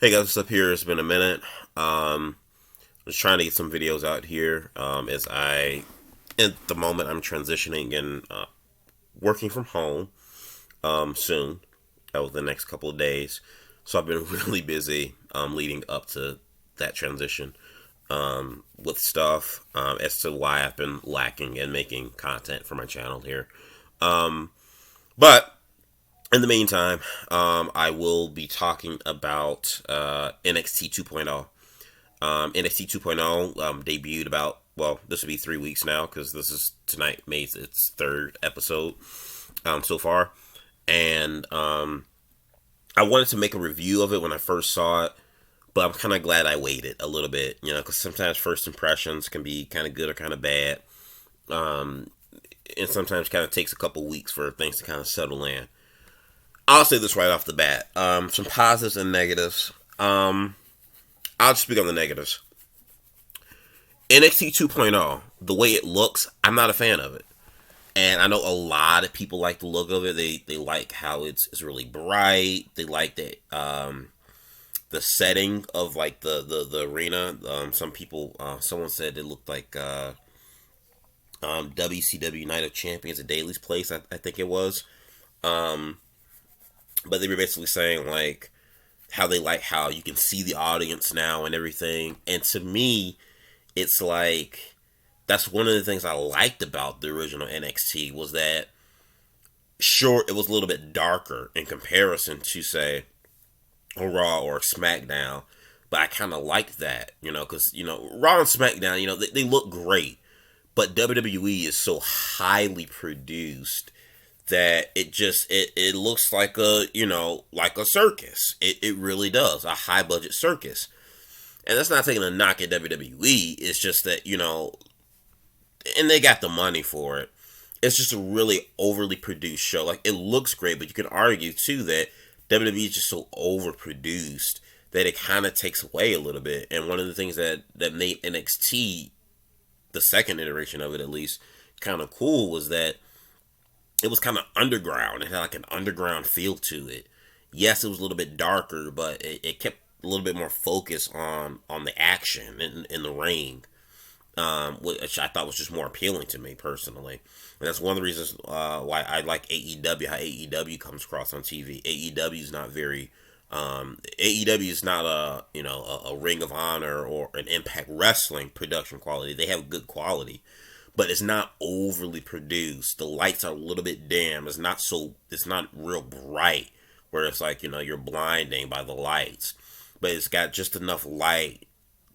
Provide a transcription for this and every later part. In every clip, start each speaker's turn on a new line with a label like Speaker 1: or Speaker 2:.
Speaker 1: Hey guys, what's up here? It's been a minute. Was trying to get some videos out here as at the moment, I'm transitioning and working from home soon. That was the next couple of days. So I've been really busy leading up to that transition with stuff as to why I've been lacking in making content for my channel here. But in the meantime, I will be talking about NXT 2.0. NXT 2.0 debuted about, well, this will be 3 weeks now because this is tonight made its third episode so far. And I wanted to make a review of it when I first saw it, but I'm kind of glad I waited a little bit, because sometimes first impressions can be kind of good or kind of bad. Um, and sometimes kind of takes a couple weeks for things to kind of settle in. I'll say this right off the bat. Some positives and negatives. I'll just speak on the negatives. NXT 2.0, the way it looks, I'm not a fan of it. And I know a lot of people like the look of it. They like how it's really bright. They like that the setting of like the arena. Some people, someone said it looked like WCW Night of Champions at Daly's Place. I think it was. Um, but they were basically saying like how they like how you can see the audience now and everything. And to me, it's like that's one of the things I liked about the original NXT was that sure it was a little bit darker in comparison to say a Raw or a SmackDown, but I kind of liked that, because Raw and SmackDown, they look great, but WWE is so highly produced that it looks like a circus. It really does, a high budget circus. And that's not taking a knock at WWE. It's just that, and they got the money for it. It's just a really overly produced show. Like, it looks great, but you can argue, too, that WWE is just so overproduced that it kind of takes away a little bit. And one of the things that made NXT, the second iteration of it at least, kind of cool was that it was kind of underground. It had like an underground feel to it. Yes, it was a little bit darker, but it kept a little bit more focus on the action in the ring, which I thought was just more appealing to me personally. And that's one of the reasons why I like AEW, how AEW comes across on TV. AEW is not very AEW is not a Ring of Honor or an Impact Wrestling production quality. They have good quality, but it's not overly produced. The lights are a little bit dim. It's not real bright where it's like, you're blinding by the lights. But it's got just enough light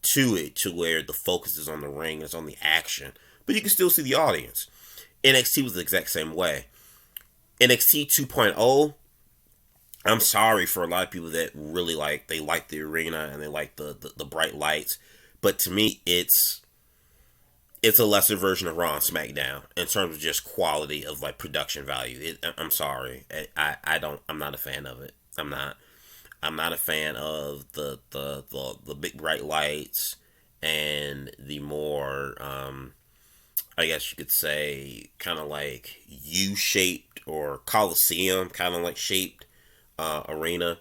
Speaker 1: to it to where the focus is on the ring, it's on the action. But you can still see the audience. NXT was the exact same way. NXT 2.0, I'm sorry for a lot of people that really they like the arena and they like the bright lights. But to me, it's a lesser version of Raw and SmackDown in terms of just quality of like production value. I'm sorry, I'm not a fan of it. I'm not a fan of the big bright lights and the more I guess you could say kind of like U-shaped or Coliseum kind of like shaped arena.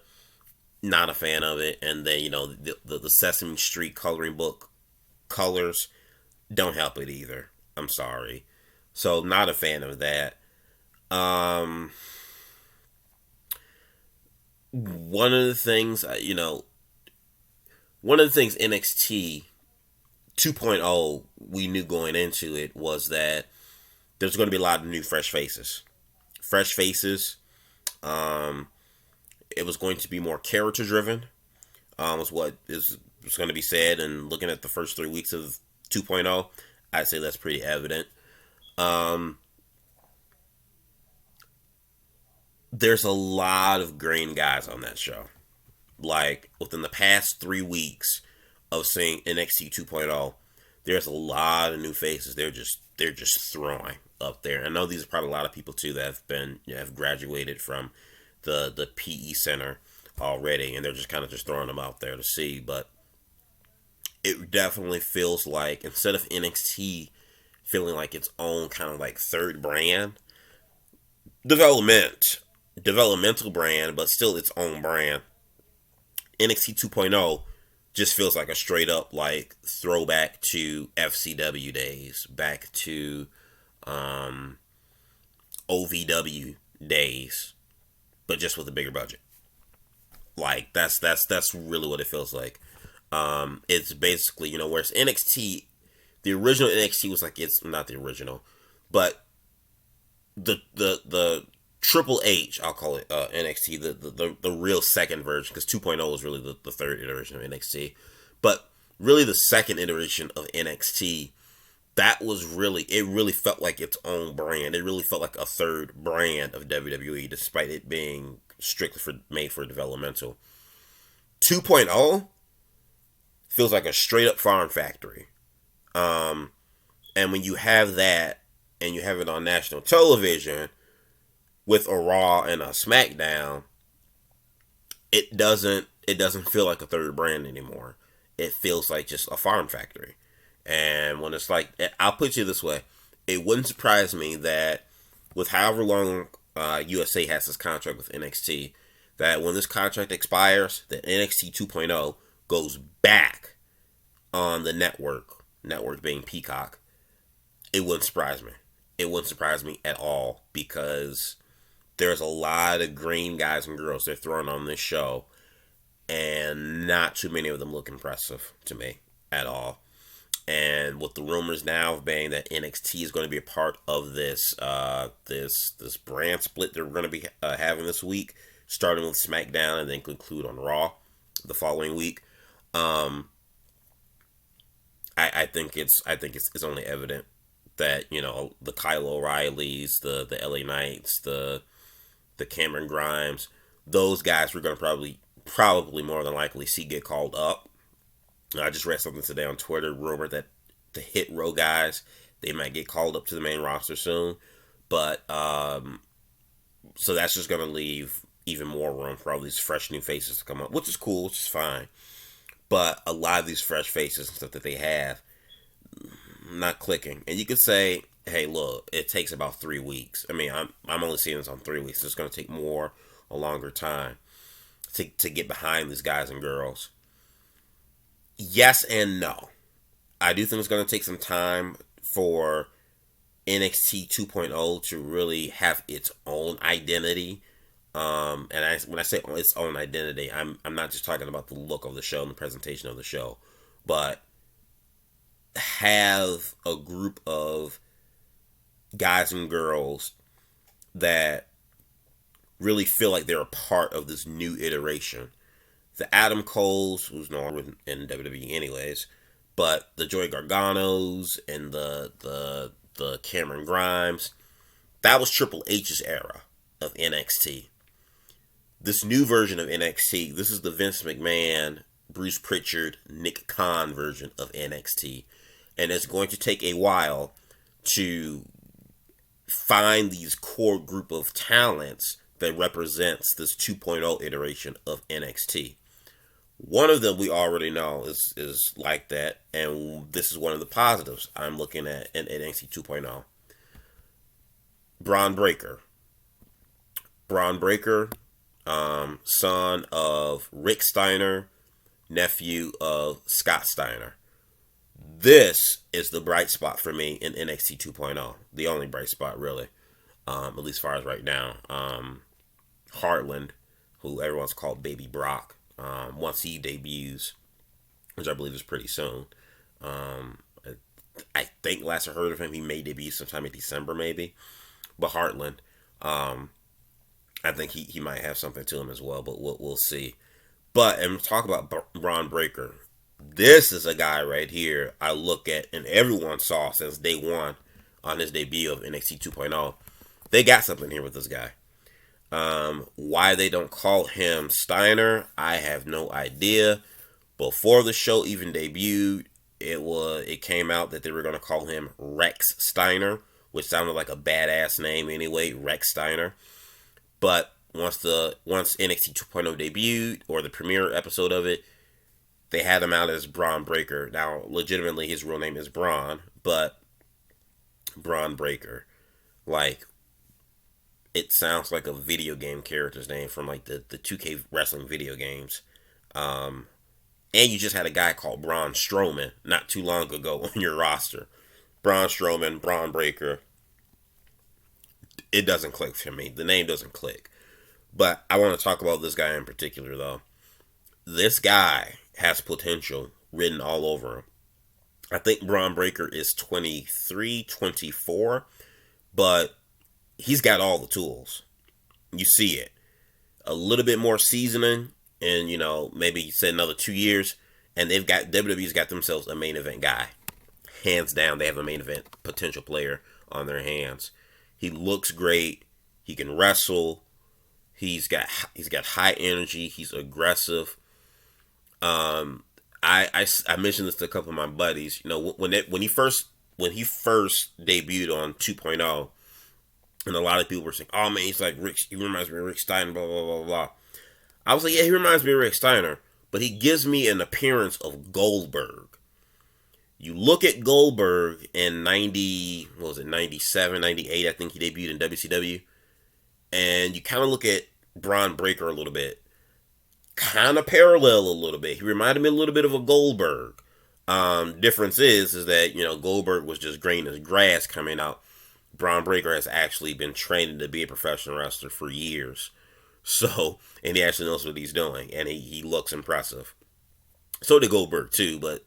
Speaker 1: Not a fan of it. And then the Sesame Street coloring book colors don't help it either. I'm sorry. So not a fan of that. Um, one of the things, one of the things NXT 2.0 we knew going into it was that there's going to be a lot of new fresh faces. Fresh faces. Um, it was going to be more character driven. Was what was going to be said. And looking at the first 3 weeks of 2.0, I'd say that's pretty evident. Um, there's a lot of green guys on that show. Like within the past 3 weeks of seeing NXT 2.0, there's a lot of new faces. They're just throwing up there. I know these are probably a lot of people too that have graduated from the PE Center already, and they're just kind of just throwing them out there to see. But it definitely feels like instead of NXT feeling like its own kind of like third brand, developmental brand, but still its own brand. NXT 2.0 just feels like a straight up like throwback to FCW days, back to OVW days, but just with a bigger budget. Like that's really what it feels like. It's basically, whereas NXT, the original NXT was like, it's not the original, but the Triple H, I'll call it NXT, the real second version, because 2.0 is really the third iteration of NXT, but really the second iteration of NXT, it really felt like its own brand. It really felt like a third brand of WWE, despite it being strictly made for developmental. 2.0 feels like a straight up farm factory. And when you have that, and you have it on national television with a Raw and a SmackDown, it doesn't feel like a third brand anymore. It feels like just a farm factory. And when it's like, I'll put you this way, it wouldn't surprise me that with however long USA has this contract with NXT, that when this contract expires, that NXT 2.0 goes back on the network being Peacock. It wouldn't surprise me. It wouldn't surprise me at all, because there's a lot of green guys and girls they're throwing on this show, and not too many of them look impressive to me at all. And with the rumors now being that NXT is going to be a part of this this brand split that we're going to be having this week, starting with SmackDown and then conclude on Raw the following week, I think it's only evident that the Kyle O'Reillys, the LA Knights, the Cameron Grimes, those guys we're going to probably more than likely see get called up. I just read something today on Twitter, rumor that the Hit Row guys, they might get called up to the main roster soon. But so that's just going to leave even more room for all these fresh new faces to come up, which is cool, which is fine. But a lot of these fresh faces and stuff that they have, not clicking. And you could say, hey, look, it takes about 3 weeks. I mean, I'm only seeing this on 3 weeks. It's going to take a longer time to get behind these guys and girls. Yes and no. I do think it's going to take some time for NXT 2.0 to really have its own identity. When I say its own identity, I'm not just talking about the look of the show and the presentation of the show, but have a group of guys and girls that really feel like they're a part of this new iteration. The Adam Coles, who's no longer in WWE anyways, but the Joey Garganos and the Cameron Grimes, that was Triple H's era of NXT. This new version of NXT, this is the Vince McMahon, Bruce Pritchard, Nick Khan version of NXT. And it's going to take a while to find these core group of talents that represents this 2.0 iteration of NXT. One of them we already know is like that, and this is one of the positives I'm looking at in NXT 2.0. Braun Breaker. Braun Breaker, son of Rick Steiner, nephew of Scott Steiner. This is the bright spot for me in NXT 2.0. The only bright spot, really, at least as far as right now. Heartland, who everyone's called Baby Brock, once he debuts, which I believe is pretty soon. I think last I heard of him, he may debut sometime in December, maybe. But Heartland, I think he might have something to him as well, but we'll see. But, and talk about Braun Breaker. This is a guy right here I look at, and everyone saw since day one on his debut of NXT 2.0. They got something here with this guy. Why they don't call him Steiner, I have no idea. Before the show even debuted, it came out that they were going to call him Rex Steiner, which sounded like a badass name anyway, Rex Steiner. But once NXT 2.0 debuted, or the premiere episode of it, they had him out as Braun Breaker. Now, legitimately, his real name is Braun, but Braun Breaker. Like, it sounds like a video game character's name from like the 2K wrestling video games. And you just had a guy called Braun Strowman not too long ago on your roster. Braun Strowman, Braun Breaker. It doesn't click for me. The name doesn't click. But I want to talk about this guy in particular, though. This guy has potential written all over him. I think Braun Breaker is 23, 24, but he's got all the tools. You see it. A little bit more seasoning, and maybe you say another 2 years, and WWE's got themselves a main event guy. Hands down, they have a main event potential player on their hands. He looks great. He can wrestle. He's got high energy. He's aggressive. I mentioned this to a couple of my buddies. When he first debuted on 2.0, and a lot of people were saying, "Oh man, he's like Rick. He reminds me of Rick Steiner." Blah blah blah blah. I was like, "Yeah, he reminds me of Rick Steiner, but he gives me an appearance of Goldberg." You look at Goldberg in 97, 98, I think he debuted in WCW, and you kind of look at Braun Breaker a little bit. Kind of parallel a little bit. He reminded me a little bit of a Goldberg. Difference is that, Goldberg was just green as grass coming out. Braun Breaker has actually been trained to be a professional wrestler for years. So, and he actually knows what he's doing, and he looks impressive. So did Goldberg too, but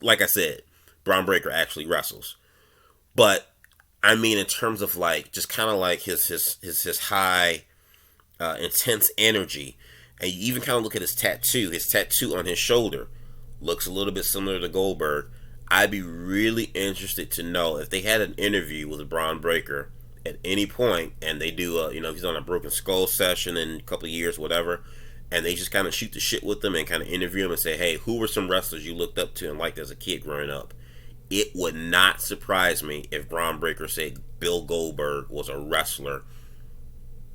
Speaker 1: like I said, Braun Breaker actually wrestles. But I mean, in terms of just kind of his high, intense energy, and you even kind of look at his tattoo. His tattoo on his shoulder looks a little bit similar to Goldberg. I'd be really interested to know if they had an interview with Braun Breaker at any point, and they do he's on a Broken Skull session in a couple of years, whatever, and they just kind of shoot the shit with them and kind of interview him and say, "Hey, who were some wrestlers you looked up to and liked as a kid growing up?" It would not surprise me if Braun Breaker said Bill Goldberg was a wrestler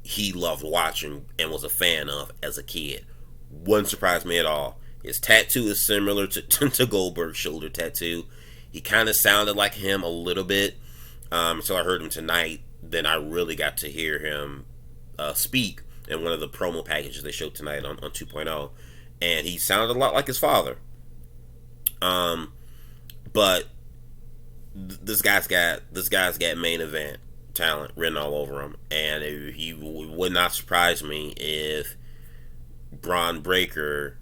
Speaker 1: he loved watching and was a fan of as a kid. Wouldn't surprise me at all. His tattoo is similar to Goldberg's shoulder tattoo. He kind of sounded like him a little bit. So I heard him tonight. Then I really got to hear him speak in one of the promo packages they showed tonight on 2.0. And he sounded a lot like his father. But this guy's got main event talent written all over him. And he would not surprise me if Braun Breaker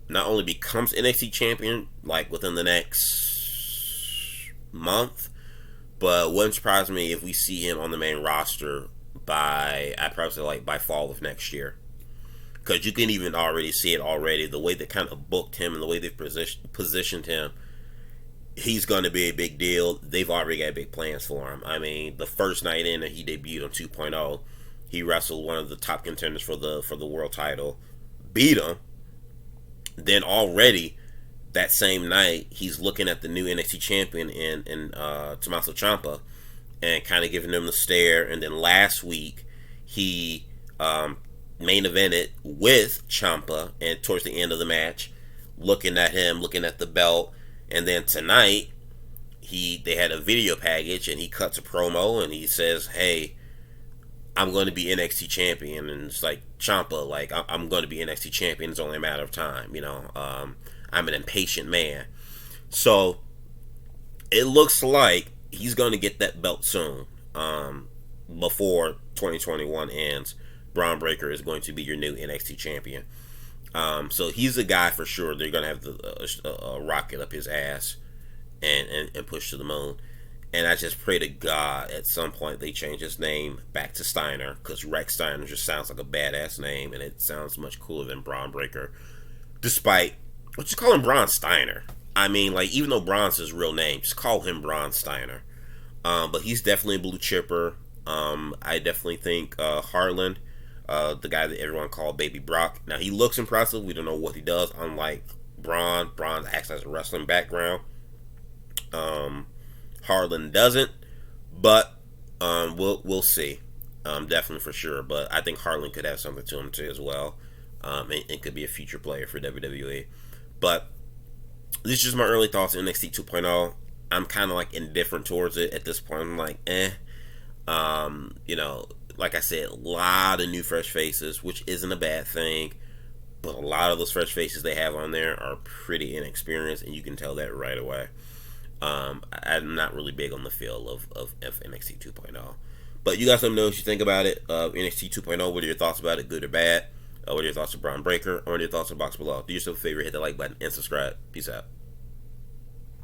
Speaker 1: not only becomes NXT champion within the next month, but wouldn't surprise me if we see him on the main roster I'd probably say by fall of next year, because you can even already see it already, the way they kind of booked him and the way they've positioned him. He's going to be a big deal. They've already got big plans for him. I mean, the first night in that he debuted on 2.0, he wrestled one of the top contenders for the world title, beat him. Then already that same night, he's looking at the new NXT champion in Tommaso Ciampa and kind of giving him the stare. And then last week, he main evented with Ciampa, and towards the end of the match, looking at him, looking at the belt. And then tonight, they had a video package, and he cuts a promo, and he says, "Hey, I'm going to be NXT champion." And it's like, Ciampa, I'm going to be NXT champion. It's only a matter of time, I'm an impatient man. So it looks like he's going to get that belt soon. Before 2021 ends, Braun Breaker is going to be your new NXT champion. So he's a guy for sure. They're going to have a rocket up his ass and push to the moon. And I just pray to God at some point they change his name back to Steiner, because Rex Steiner just sounds like a badass name, and it sounds much cooler than Braun Breaker. Despite, just call him Braun Steiner. I mean, even though Braun's his real name, just call him Braun Steiner. But he's definitely a blue chipper. I definitely think Harlan, the guy that everyone called Baby Brock. Now, he looks impressive. We don't know what he does. Unlike Braun actually has a wrestling background. Harlan doesn't, but we'll see. Definitely for sure. But I think Harlan could have something to him too as well. And could be a future player for WWE. But this is just my early thoughts on NXT 2.0. I'm kind of indifferent towards it at this point. I'm like, eh. Like I said, a lot of new fresh faces, which isn't a bad thing. but a lot of those fresh faces they have on there are pretty inexperienced, and you can tell that right away. I'm not really big on the feel of NXT 2.0. But you guys let me know what you think about it. NXT 2.0, what are your thoughts about it, good or bad? What are your thoughts of Braun Breaker? What are your thoughts on Box Below? Do yourself a favor, hit the like button and subscribe. Peace out.